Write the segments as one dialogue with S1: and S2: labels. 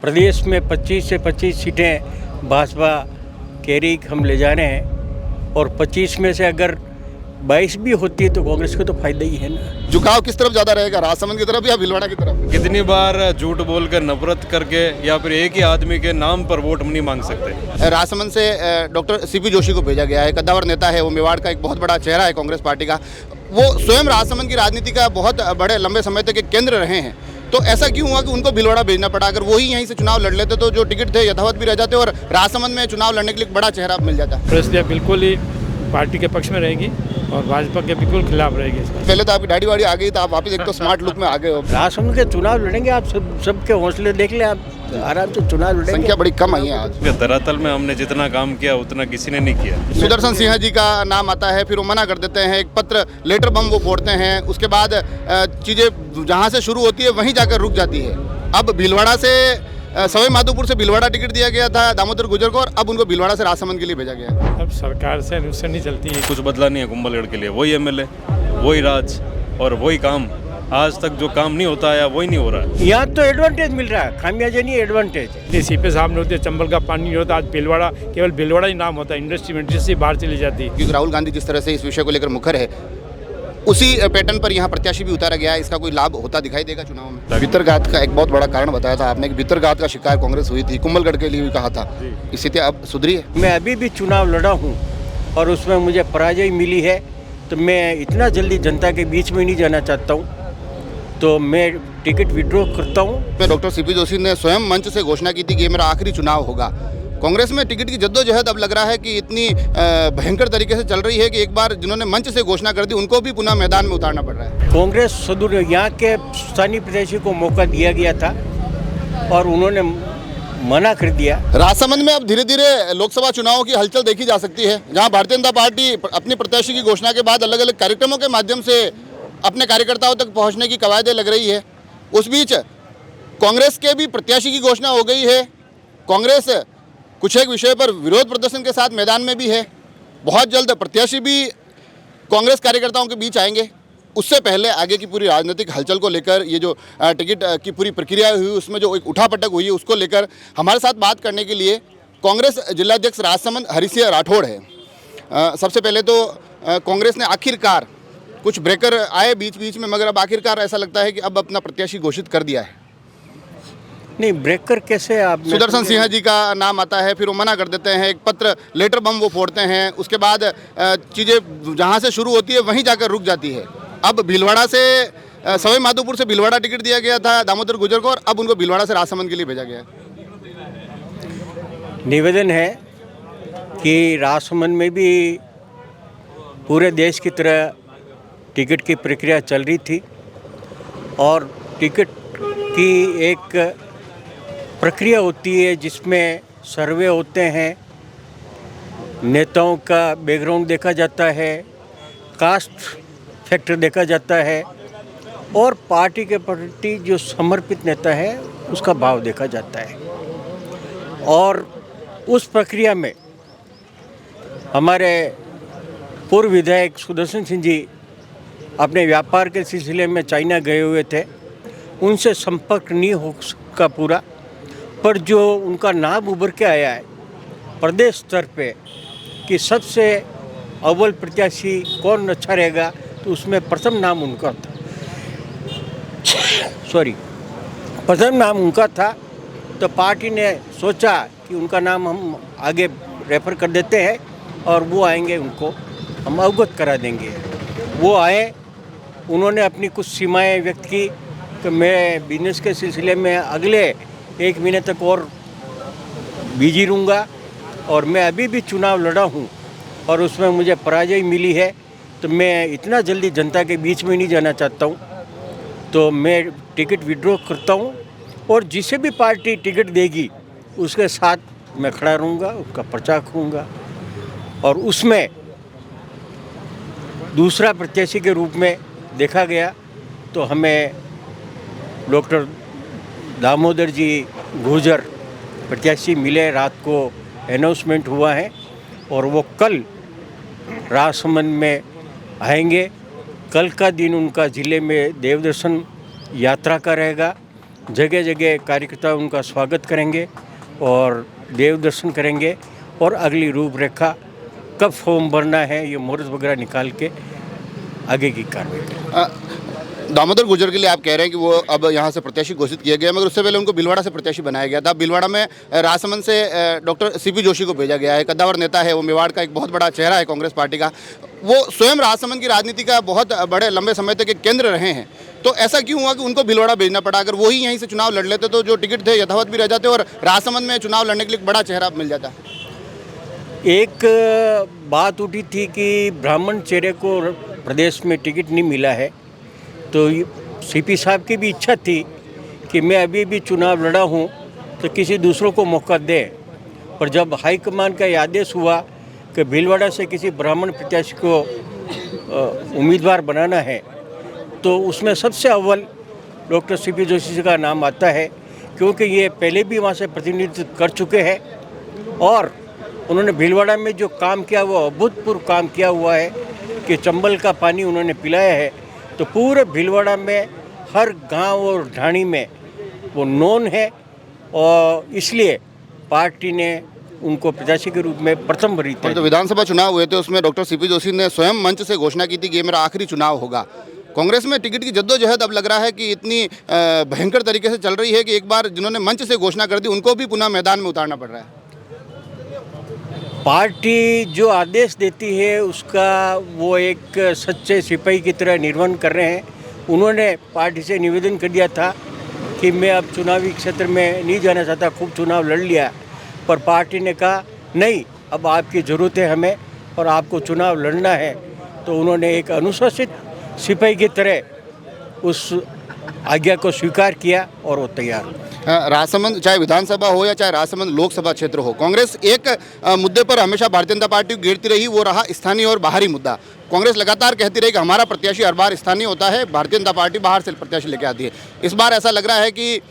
S1: प्रदेश में 25 से 25 सीटें भाजपा कैरी हम ले जा रहे हैं और 25 में से अगर 22 भी होती है तो कांग्रेस को तो फायदा ही है ना।
S2: झुकाव किस तरफ ज्यादा रहेगा, राजसमंद की तरफ या भीलवाड़ा की तरफ?
S3: कितनी बार झूठ बोलकर नफरत करके या फिर एक ही आदमी के नाम पर वोट हम नहीं मांग सकते।
S2: राजसमंद से डॉक्टर सीपी जोशी को भेजा गया है, कद्दावर नेता है, वो मेवाड़ का एक बहुत बड़ा चेहरा है कांग्रेस पार्टी का। वो स्वयं राजसमंद की राजनीति का बहुत बड़े लंबे समय तक एक केंद्र रहे हैं, तो ऐसा क्यों हुआ कि उनको भीलवाड़ा भेजना पड़ा? अगर वही यहीं से चुनाव लड़ लेते तो जो टिकट थे यथावत भी रह जाते और राजसमंद में चुनाव लड़ने के लिए बड़ा चेहरा मिल जाता।
S4: प्रदेश बिल्कुल ही पार्टी के पक्ष में रहेगी और भाजपा के बिल्कुल खिलाफ रहेगी।
S2: पहले तो आपकी दाढ़ी वाड़ी आ गई, तो आप वापस एक तो स्मार्ट लुक में आ गए हो।
S1: राजसमंद के चुनाव लड़ेंगे, आप सबके हौसले देख लें, आप आराम से चुनाव लड़ेंगे।
S2: संख्या बड़ी कम आई है आज।
S3: धरातल में हमने जितना काम किया उतना किसी ने नहीं किया।
S2: सुदर्शन सिंह जी का नाम आता है, फिर वो मना कर देते हैं, एक पत्र लेटर बम वो फोड़ते हैं, उसके बाद चीज़ें जहाँ से शुरू होती है वहीं जाकर रुक जाती है। अब भीलवाड़ा से सवाई माधोपुर से भीलवाड़ा टिकट दिया गया था दामोदर गुर्जर को, और अब उनको भीलवाड़ा से राजसमंद के लिए भेजा गया है।
S4: अब सरकार से अनुसार नहीं चलती है।
S3: कुछ बदला नहीं है कुंभलगढ़ के लिए। वही एमएलए, वही राज और वही काम। आज तक जो काम नहीं होता है वही नहीं हो रहा है।
S1: यहाँ तो एडवांटेज मिल रहा है, खामियाजा नहीं एडवांटेज है।
S4: सीपे साहब नहीं होते, चंबल का पानी नहीं होता, आज भीलवाड़ा केवल भीलवाड़ा ही नाम होता है। इंडस्ट्री बाहर चली जाती है।
S2: क्योंकि राहुल गांधी जिस तरह से इस विषय को लेकर मुखर है, उसी पैटर्न पर यहाँ प्रत्याशी भी उतारा गया है। इसका कोई लाभ होता दिखाई देगा चुनाव में? भितरघात का एक बहुत बड़ा कारण बताया था आपने कि भितरघात का शिकार कांग्रेस हुई थी, कुंभलगढ़ के लिए भी कहा था। स्थिति अब सुधरी है?
S1: मैं अभी भी चुनाव लड़ा हूँ और उसमें मुझे पराजय मिली है, तो मैं इतना जल्दी जनता के बीच में नहीं जाना चाहता हूँ, तो मैं टिकट विड्रॉ करता हूँ।
S2: डॉक्टर सीपी जोशी ने स्वयं मंच से घोषणा की थी कि ये मेरा आखिरी चुनाव होगा। कांग्रेस में टिकट की जद्दोजहद अब लग रहा है कि इतनी भयंकर तरीके से चल रही है कि एक बार जिन्होंने मंच से घोषणा कर दी उनको भी पुनः मैदान में उतारना पड़ रहा है।
S1: कांग्रेस सदुर यहाँ के स्थानीय प्रत्याशी को मौका दिया गया था और उन्होंने मना कर दिया।
S2: राजसमंद में अब धीरे धीरे लोकसभा चुनावों की हलचल देखी जा सकती है, जहां भारतीय जनता पार्टी अपनी प्रत्याशी की घोषणा के बाद अलग अलग कार्यक्रमों के माध्यम से अपने कार्यकर्ताओं तक पहुंचने की कवायदें लग रही है। उस बीच कांग्रेस के भी प्रत्याशी की घोषणा हो गई है। कांग्रेस कुछ एक विषय पर विरोध प्रदर्शन के साथ मैदान में भी है। बहुत जल्द प्रत्याशी भी कांग्रेस कार्यकर्ताओं के बीच आएंगे। उससे पहले आगे की पूरी राजनीतिक हलचल को लेकर, ये जो टिकट की पूरी प्रक्रिया हुई उसमें जो एक उठापटक हुई है उसको लेकर हमारे साथ बात करने के लिए कांग्रेस जिलाध्यक्ष राजसमंद हरि सिंह राठौड़ है। सबसे पहले तो कांग्रेस ने आखिरकार, कुछ ब्रेकर आए बीच बीच में, मगर अब आखिरकार ऐसा लगता है कि अब अपना प्रत्याशी घोषित कर दिया है।
S1: नहीं, ब्रेकर कैसे? आप
S2: सुदर्शन सिंह जी का नाम आता है, फिर वो मना कर देते हैं, एक पत्र लेटर बम वो फोड़ते हैं, उसके बाद चीज़ें जहाँ से शुरू होती है वहीं जाकर रुक जाती है। अब भीलवाड़ा से सवाई माधोपुर से भीलवाड़ा टिकट दिया गया था दामोदर गुर्जर को, और अब उनको भीलवाड़ा से राजसमंद के लिए भेजा गया है।
S1: निवेदन है कि राजसमंद में भी पूरे देश की तरह टिकट की प्रक्रिया चल रही थी और टिकट की एक प्रक्रिया होती है जिसमें सर्वे होते हैं, नेताओं का बैकग्राउंड देखा जाता है, कास्ट फैक्टर देखा जाता है और पार्टी के प्रति जो समर्पित नेता है उसका भाव देखा जाता है। और उस प्रक्रिया में हमारे पूर्व विधायक सुदर्शन सिंह जी अपने व्यापार के सिलसिले में चाइना गए हुए थे, उनसे संपर्क नहीं हो सका पूरा, पर जो उनका नाम उभर के आया है प्रदेश स्तर पे कि सबसे अव्वल प्रत्याशी कौन अच्छा रहेगा, तो उसमें प्रथम नाम उनका था। प्रथम नाम उनका था, तो पार्टी ने सोचा कि उनका नाम हम आगे रेफर कर देते हैं और वो आएंगे, उनको हम अवगत करा देंगे। वो आए, उन्होंने अपनी कुछ सीमाएं व्यक्त की कि मैं बिजनेस के सिलसिले में अगले 1 महीने तक और बिजी रहूँगा और मैं अभी भी चुनाव लड़ा हूँ और उसमें मुझे पराजय मिली है, तो मैं इतना जल्दी जनता के बीच में नहीं जाना चाहता हूँ, तो मैं टिकट विड्रॉ करता हूँ और जिसे भी पार्टी टिकट देगी उसके साथ मैं खड़ा रहूँगा, उसका प्रचार करूँगा। और उसमें दूसरा प्रत्याशी के रूप में देखा गया तो हमें डॉक्टर दामोदर जी गुर्जर प्रत्याशी मिले। रात को अनाउंसमेंट हुआ है और वो कल राजसमंद में आएंगे। कल का दिन उनका ज़िले में देवदर्शन यात्रा का रहेगा जगह जगह कार्यकर्ता उनका स्वागत करेंगे और देव दर्शन करेंगे और अगली रूपरेखा कब फॉर्म भरना है ये मुहूर्त वगैरह निकाल के आगे की कार्रवाई करेंगे।
S2: दामोदर गुर्जर के लिए आप कह रहे हैं कि वो अब यहाँ से प्रत्याशी घोषित किया गया, मगर उससे पहले उनको भीलवाड़ा से प्रत्याशी बनाया गया था। भीलवाड़ा में राजसमंद से डॉक्टर सीपी जोशी को भेजा गया है। कद्दावर नेता है वो, मेवाड़ का एक बहुत बड़ा चेहरा है कांग्रेस पार्टी का। वो स्वयं राजसमंद की राजनीति का बहुत बड़े लंबे समय तक एक केंद्र रहे हैं। तो ऐसा क्यों हुआ कि उनको भीलवाड़ा भेजना पड़ा? अगर वही यहीं से चुनाव लड़ लेते तो जो टिकट थे यथावत भी रह जाते और राजसमंद में चुनाव लड़ने के लिए बड़ा चेहरा मिल जाता।
S1: एक बात उठी थी कि ब्राह्मण चेहरे को प्रदेश में टिकट नहीं मिला है, तो सीपी साहब की भी इच्छा थी कि मैं अभी भी चुनाव लड़ा हूँ तो किसी दूसरों को मौका दे। पर जब हाईकमान का यह आदेश हुआ कि भीलवाड़ा से किसी ब्राह्मण प्रत्याशी को उम्मीदवार बनाना है, तो उसमें सबसे अव्वल डॉक्टर सीपी जोशी का नाम आता है, क्योंकि ये पहले भी वहाँ से प्रतिनिधित्व कर चुके हैं और उन्होंने भीलवाड़ा में जो काम किया वो अभूतपूर्व काम किया हुआ है कि चंबल का पानी उन्होंने पिलाया है। तो पूरे भीलवाड़ा में हर गांव और ढाणी में वो नोन है और इसलिए पार्टी ने उनको प्रत्याशी के रूप में प्रथम भरी थी।
S2: तो विधानसभा चुनाव हुए थे उसमें डॉक्टर सीपी जोशी ने स्वयं मंच से घोषणा की थी कि ये मेरा आखिरी चुनाव होगा। कांग्रेस में टिकट की जद्दोजहद अब लग रहा है कि इतनी भयंकर तरीके से चल रही है कि एक बार जिन्होंने मंच से घोषणा कर दी उनको भी पुनः मैदान में उतारना पड़ रहा है।
S1: पार्टी जो आदेश देती है उसका वो एक सच्चे सिपाही की तरह निर्वहन कर रहे हैं। उन्होंने पार्टी से निवेदन कर दिया था कि मैं अब चुनावी क्षेत्र में नहीं जाना चाहता, खूब चुनाव लड़ लिया, पर पार्टी ने कहा नहीं, अब आपकी ज़रूरत है हमें और आपको चुनाव लड़ना है। तो उन्होंने एक अनुशासित सिपाही की तरह उस आज्ञा को स्वीकार किया और वो तैयार हो।
S2: राजसमंद चाहे विधानसभा हो या चाहे राजसमंद लोकसभा क्षेत्र हो, कांग्रेस एक मुद्दे पर हमेशा भारतीय जनता पार्टी को घेरती रही, वो रहा स्थानीय और बाहरी मुद्दा। कांग्रेस लगातार कहती रही कि हमारा प्रत्याशी हर बार स्थानीय होता है, भारतीय जनता पार्टी बाहर से प्रत्याशी लेके आती है। इस बार ऐसा लग रहा है कि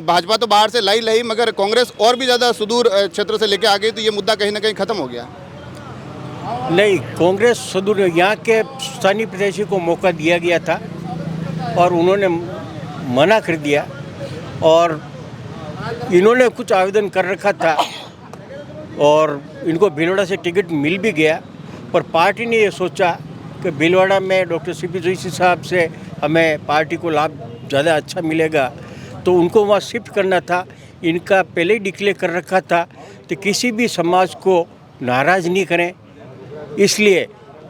S2: भाजपा तो बाहर से लाई मगर कांग्रेस और भी ज़्यादा सुदूर क्षेत्र से लेके आ गई, तो ये मुद्दा कहीं ना कहीं खत्म हो गया।
S1: नहीं, कांग्रेस सुदूर यहाँ के स्थानीय प्रत्याशी को मौका दिया गया था और उन्होंने मना कर दिया और इन्होंने कुछ आवेदन कर रखा था और इनको भीलवाड़ा से टिकट मिल भी गया, पर पार्टी ने ये सोचा कि भीलवाड़ा में डॉक्टर सीपी जोशी साहब से हमें पार्टी को लाभ ज़्यादा अच्छा मिलेगा, तो उनको वहाँ शिफ्ट करना था। इनका पहले ही डिक्लेयर कर रखा था तो किसी भी समाज को नाराज़ नहीं करें, इसलिए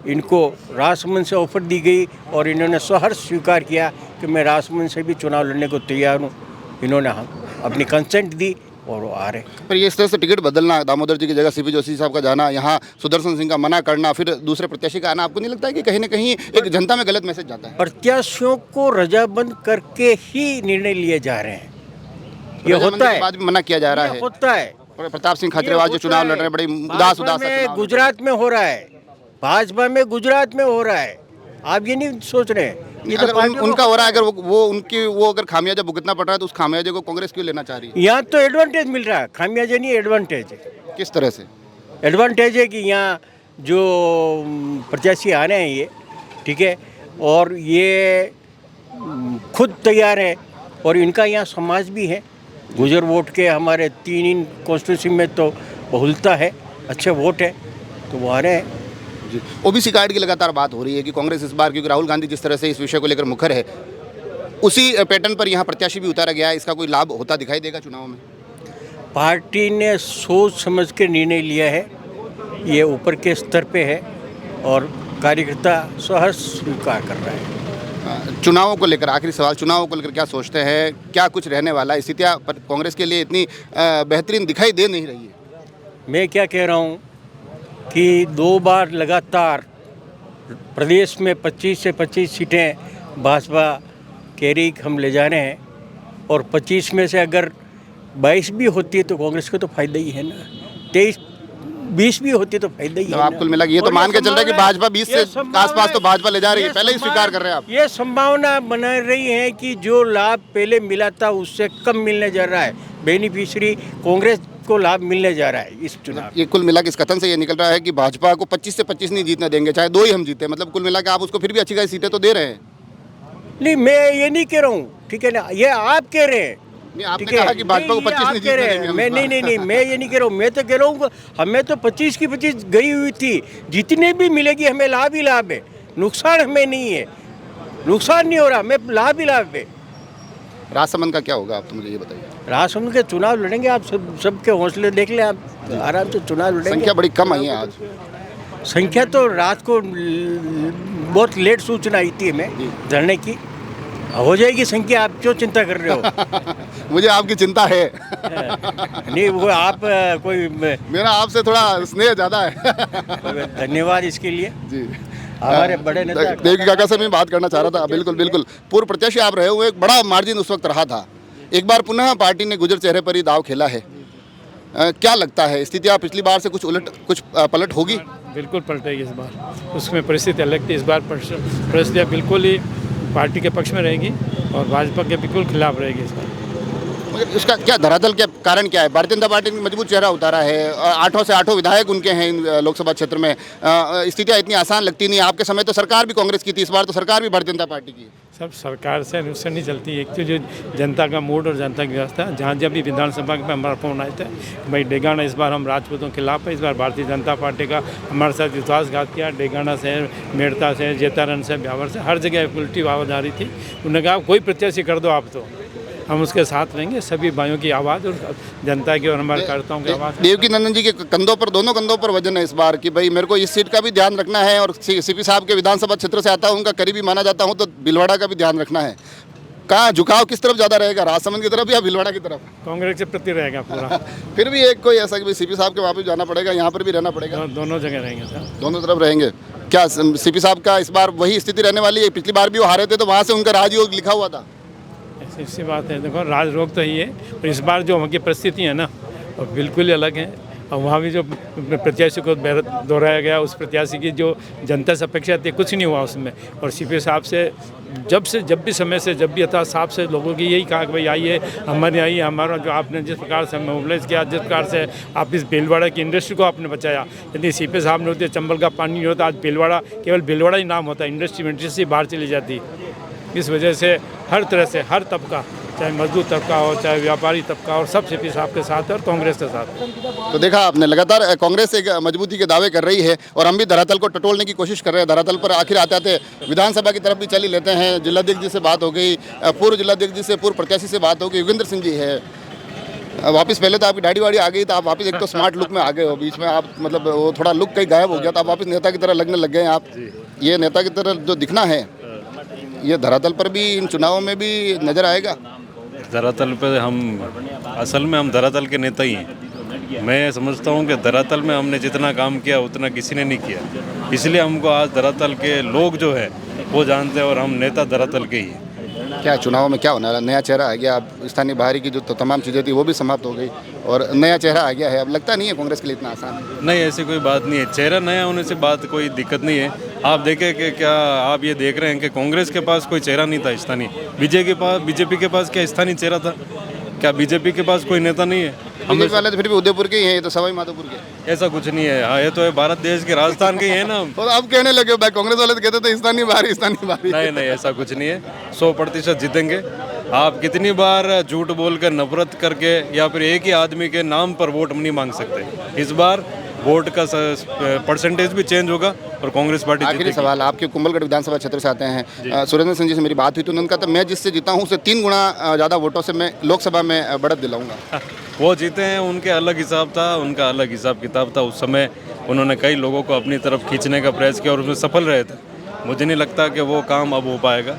S1: इनको राजसमंद से ऑफर दी गई और इन्होंने सहर्ष स्वीकार किया कि मैं राजसमंद से भी चुनाव लड़ने को तैयार हूँ। इन्होंने अपनी कंसेंट दी और वो आ रहे।
S2: पर ये इस तरह से टिकट बदलना, दामोदर जी की जगह सीपी जोशी साहब का जाना, यहाँ सुदर्शन सिंह का मना करना, फिर दूसरे प्रत्याशी का आना, आपको नहीं लगता है कि कहीं ना कहीं एक जनता में गलत मैसेज जाता है?
S1: प्रत्याशियों को रजाबंद करके ही निर्णय लिए जा रहे हैं, ये होता है।
S2: बाद में मना किया जा रहा है,
S1: होता है।
S2: प्रताप सिंह खाचरेवाल जो चुनाव लड़ रहे हैं, बड़ी उदास
S1: गुजरात में हो रहा है, भाजपा में गुजरात में हो रहा है। आप ये नहीं सोच रहे हैं ये तो
S2: उनका हो रहा है। अगर वो अगर खामियाजा भुगतना पड़ रहा है तो उस खामियाजे को कांग्रेस क्यों लेना चाह रही है?
S1: यहाँ तो एडवांटेज मिल रहा है, खामियाजा नहीं, एडवांटेज है।
S2: किस तरह से
S1: एडवांटेज है कि यहाँ जो प्रत्याशी आ रहे हैं ये, ठीक है, और ये खुद तैयार है और इनका यहाँ समाज भी है। गुजर वोट के हमारे 3 कॉन्स्टिट्यूंसी में तो बहुलता है, अच्छे वोट है, तो वो आ रहे हैं।
S2: ओबीसी कार्ड की लगातार बात हो रही है कि कांग्रेस इस बार, क्योंकि राहुल गांधी जिस तरह से इस विषय को लेकर मुखर है, उसी पैटर्न पर यहाँ प्रत्याशी भी उतारा गया है। इसका कोई लाभ होता दिखाई देगा चुनाव में?
S1: पार्टी ने सोच समझ के निर्णय लिया है, ये ऊपर के स्तर पे है और कार्यकर्ता सहर्ष स्वीकार कर रहे हैं।
S2: चुनावों को लेकर आखिरी सवाल, चुनावों को लेकर क्या सोचते हैं, क्या कुछ रहने वाला है? स्थितियाँ कांग्रेस के लिए इतनी बेहतरीन दिखाई दे नहीं रही है।
S1: मैं क्या कह रहा हूँ कि 2 बार लगातार प्रदेश में 25 से 25 सीटें भाजपा कह रही हम ले जा रहे हैं और 25 में से अगर 22 भी होती है तो कांग्रेस को तो फायदा ही है ना, 23-20 भी होती है तो फायदा ही है।
S2: आप कुल मिला ये तो मान के चल रहे हैं कि भाजपा 20 से आसपास तो भाजपा ले जा रही है, पहले ही स्वीकार कर रहे हैं आप।
S1: ये संभावना बना रही है कि जो लाभ पहले मिला था उससे कम मिलने जा रहा है, बेनिफिशियरी कांग्रेस को लाभ मिलने जा रहा है इस चुनाव।
S2: ये कुल मिला के इस कथन से ये निकल रहा है कि भाजपा को 25 से 25 नहीं जीतने देंगे, चाहे 2 ही हम जीते। मतलब कुल मिला के आप उसको फिर भी अच्छी खासी सीटें तो दे रहे हैं।
S1: नहीं, मैं ये नहीं कह रहा हूँ, ठीक है ना, ये आप कह रहे हैं।
S2: नहीं, आपने
S1: ठीक है,
S2: कहा कि भाजपा को
S1: नहीं, ये
S2: 25
S1: आप
S2: नहीं
S1: कह
S2: जीतने
S1: रहे
S2: देंगे
S1: हैं।
S2: हम
S1: मैं
S2: इस बार।
S1: नहीं, मैं ये नहीं कह रहा हूँ, मैं तो कह रहा हूँ हमें तो 25 की 25 गई हुई थी, जितने भी मिलेगी हमें लाभ ही लाभ है, नुकसान हमें नहीं है, नुकसान नहीं हो रहा, हमें लाभ ही लाभ है।
S2: राजसमंद का क्या होगा, आप तो मुझे ये बताइए।
S1: राजसमंद के चुनाव लड़ेंगे, आप सबके हौसले देख लें, आप आराम से चुनाव लड़ेंगे।
S2: संख्या बड़ी कम आई है आज।
S1: संख्या तो रात को बहुत लेट सूचना आई थी हमें धरने की, हो जाएगी संख्या, आप क्यों चिंता कर रहे हो?
S2: मुझे आपकी चिंता है।
S1: नहीं, वो आप कोई
S2: मेरा आपसे थोड़ा स्नेह ज़्यादा है।
S1: धन्यवाद इसके लिए।
S2: जी,
S1: हमारे बड़े नेता
S2: देवकी काका से मैं बात करना चाह रहा था। बिल्कुल बिल्कुल, पूर्व प्रत्याशी आप रहे हुए, एक बड़ा मार्जिन उस वक्त रहा था, एक बार पुनः पार्टी ने गुजर चेहरे पर ही दाव खेला है। क्या लगता है, स्थितियाँ पिछली बार से कुछ पलट होगी?
S4: बिल्कुल पलटेगी इस बार, उसमें परिस्थिति अलग थी। इस बार परिस्थितियाँ बिल्कुल ही पार्टी के पक्ष में रहेगी और भाजपा के बिल्कुल खिलाफ रहेगी इस बार।
S2: मगर इसका क्या धरातल के कारण क्या है? भारतीय जनता पार्टी ने मजबूत चेहरा उतारा है, 8 से 8 विधायक उनके हैं इन लोकसभा क्षेत्र में। स्थितियाँ इतनी आसान लगती नहीं। आपके समय तो सरकार भी कांग्रेस की थी, इस बार तो सरकार भी भारतीय जनता पार्टी की है।
S4: सब सरकार से उससे नहीं चलती। एक तो जो जनता का मूड और जनता की व्यवस्था, जहाँ जब भी विधानसभा में हमारा फोन आया था कि भाई डेगाना इस बार हम राजपूतों के खिलाफ है, इस बार भारतीय जनता पार्टी का हमारे साथ विश्वासघात किया। डेगाना से, मेड़ता से, जेतारन से, ब्यावर से, हर जगह उल्टी आवाज़ आ रही थी। उन्होंने कहा कोई प्रत्याशी कर दो आप, तो हम उसके साथ रहेंगे। सभी भाइयों की आवाज़ और जनता की और हमारे कार्यकर्ताओं की आवाज़।
S2: देवकी नंदन जी के कंधों पर, दोनों कंधों पर वजन है इस बार कि भाई मेरे को इस सीट का भी ध्यान रखना है, और सीपी साहब के विधानसभा क्षेत्र से आता हूँ, उनका करीबी माना जाता हूँ, तो भीलवाड़ा का भी ध्यान रखना है। कहाँ झुकाव किस तरफ ज़्यादा रहेगा, राजसमंद की तरफ या भीलवाड़ा की तरफ?
S4: कांग्रेस के प्रति रहेगा पूरा।
S2: फिर भी एक कोई ऐसा कि सीपी साहब के वहाँ भी जाना पड़ेगा, यहाँ पर भी रहना पड़ेगा,
S4: दोनों जगह रहेंगे सर,
S2: दोनों तरफ रहेंगे। क्या सीपी साहब का इस बार वही स्थिति रहने वाली है? पिछली बार भी वो हारे थे तो वहाँ से उनका राजयोग लिखा हुआ था।
S4: ऐसी बात है, देखो राजरोग तो ही है, और इस बार जो वहाँ की परिस्थिति है ना वो बिल्कुल ही अलग है। और वहाँ भी जो प्रत्याशी को दोहराया गया, उस प्रत्याशी की जो जनता से अपेक्षा थी कुछ नहीं हुआ उसमें। और सीपी साहब से जब भी समय से जब भी यथा साहब से लोगों की यही कहा कि भाई आइए हमारे, आइए हमारा, जो आपने जिस प्रकार से मोबिलाइज किया, जिस प्रकार से आप इस भीलवाड़ा की इंडस्ट्री को आपने बचाया। यदि सीपी साहब ने होते, चंबल का पानी नहीं होता, आज भीलवाड़ा केवल भीलवाड़ा ही नाम होता, इंडस्ट्री बाहर चली जाती। इस वजह से हर तरह से हर तबका, चाहे मजदूर तबका हो, चाहे व्यापारी तबका हो, सब सीपी साहब के साथ है और कांग्रेस के साथ।
S2: तो देखा आपने, लगातार कांग्रेस एक मजबूती के दावे कर रही है, और हम भी धरातल को टटोलने की कोशिश कर रहे हैं। धरातल पर आखिर आते आते विधानसभा की तरफ भी चली लेते हैं। जिलाध्यक्ष जी से बात हो गई, पूर्व जिलाध्यक्ष जी से, पूर्व प्रत्याशी से बात हो गई, योगेंद्र सिंह जी है वापस। पहले तो आपकी दाढ़ी वाड़ी आ गई, तो आप वापस एक तो स्मार्ट लुक में आ गए हो, बीच में आप मतलब वो थोड़ा लुक कहीं गायब हो गया, तो आप वापस नेता की तरह लगने लग गए हैं। आप ये नेता की तरह जो दिखना है, ये धरातल पर भी इन चुनावों में भी नजर आएगा।
S3: धरातल पे असल में हम धरातल के नेता ही हैं। मैं समझता हूँ कि धरातल में हमने जितना काम किया उतना किसी ने नहीं किया, इसलिए हमको आज धरातल के लोग जो है वो जानते हैं, और हम नेता धरातल के ही हैं।
S2: क्या चुनाव में क्या होने वाला? नया चेहरा आ गया, अब स्थानीय बाहरी की जो तमाम चीज़ें थी वो भी समाप्त हो गई, और नया चेहरा आ गया है। अब लगता नहीं है कांग्रेस के लिए इतना आसान है।
S3: नहीं, ऐसी कोई बात नहीं है, चेहरा नया होने से बात कोई दिक्कत नहीं है। आप देखें कि क्या आप ये देख रहे हैं कि कांग्रेस के पास कोई चेहरा नहीं था स्थानीय, बीजेपी के पास क्या स्थानीय चेहरा था? क्या बीजेपी के पास कोई नेता नहीं है?
S2: बीजेपी वाले तो फिर भी उदयपुर के ही हैं, ये तो सवाई माधोपुर के।
S3: ऐसा कुछ नहीं है, हाँ, ये तो है भारत देश के राजस्थान के ही है ना।
S2: और अब कहने लगे भाई, कांग्रेस वाले तो कहते थे स्थानीय बाहरी, स्थानीय बाहरी।
S3: नहीं, ऐसा कुछ नहीं है, 100% जीतेंगे। आप कितनी बार झूठ बोलकर, नफरत करके, या फिर एक ही आदमी के नाम पर वोट नहीं मांग सकते। इस बार वोट का परसेंटेज भी चेंज होगा और कांग्रेस पार्टी
S2: आखिरी सवाल, आपके कुंभलगढ़ विधानसभा क्षेत्र से आते हैं, सुरेंद्र सिंह जी से मेरी बात हुई तो उन्होंने कहा था मैं जिससे जीता हूँ उससे 3 गुना ज़्यादा वोटों से मैं लोकसभा में बढ़त दिलाऊंगा।
S3: वो जीते हैं, उनके अलग हिसाब था, उनका अलग हिसाब किताब था। उस समय उन्होंने कई लोगों को अपनी तरफ खींचने का प्रयास किया और उसमें सफल रहे थे। मुझे नहीं लगता कि वो काम अब हो पाएगा।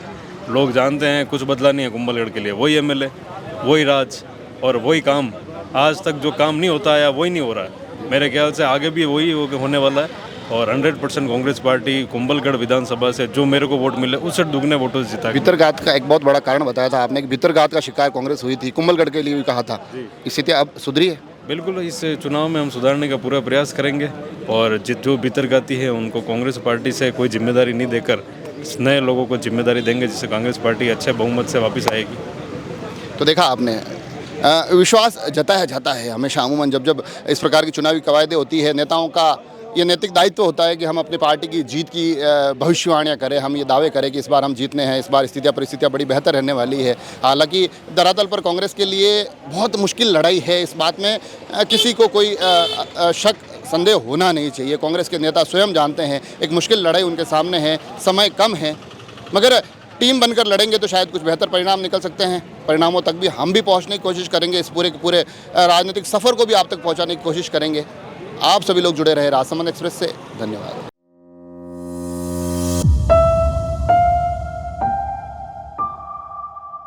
S3: लोग जानते हैं कुछ बदला नहीं है कुंभलगढ़ के लिए, वही MLA, वही राज और वही काम। आज तक जो काम नहीं होता है वही नहीं हो रहा है, मेरे ख्याल से आगे भी वही होने वाला है। और 100% कांग्रेस पार्टी कुंभलगढ़ विधानसभा से जो मेरे को वोट मिले उससे दुगने वोटों से जीता।
S2: भितरघात का एक बहुत बड़ा कारण बताया था आपने कि भितरघात का शिकार कांग्रेस हुई थी, कुंभलगढ़ के लिए भी कहा था। स्थिति अब सुधरी है?
S3: बिल्कुल, इस चुनाव में हम सुधारने का पूरा प्रयास करेंगे, और जो भितरघाती है उनको कांग्रेस पार्टी से कोई जिम्मेदारी नहीं देकर नए लोगों को जिम्मेदारी देंगे, जिससे कांग्रेस पार्टी अच्छे बहुमत से वापस आएगी।
S2: तो देखा आपने, विश्वास जताया जाता है हमेशा अमूमन जब इस प्रकार की चुनावी कवायदें होती है, नेताओं का ये नैतिक दायित्व होता है कि हम अपनी पार्टी की जीत की भविष्यवाणियाँ करें, हम ये दावे करें कि इस बार हम जीतने हैं, इस बार स्थितियाँ परिस्थितियाँ बड़ी बेहतर रहने वाली है। हालांकि धरातल पर कांग्रेस के लिए बहुत मुश्किल लड़ाई है, इस बात में किसी को कोई शक संदेह होना नहीं चाहिए। कांग्रेस के नेता स्वयं जानते हैं एक मुश्किल लड़ाई उनके सामने है, समय कम है, मगर टीम बनकर लड़ेंगे तो शायद कुछ बेहतर परिणाम निकल सकते हैं। परिणामों तक भी हम भी पहुंचने की कोशिश करेंगे, इस पूरे के पूरे राजनीतिक सफ़र को भी आप तक पहुंचाने की कोशिश करेंगे। आप सभी लोग जुड़े रहे राजसमंद एक्सप्रेस से। धन्यवाद।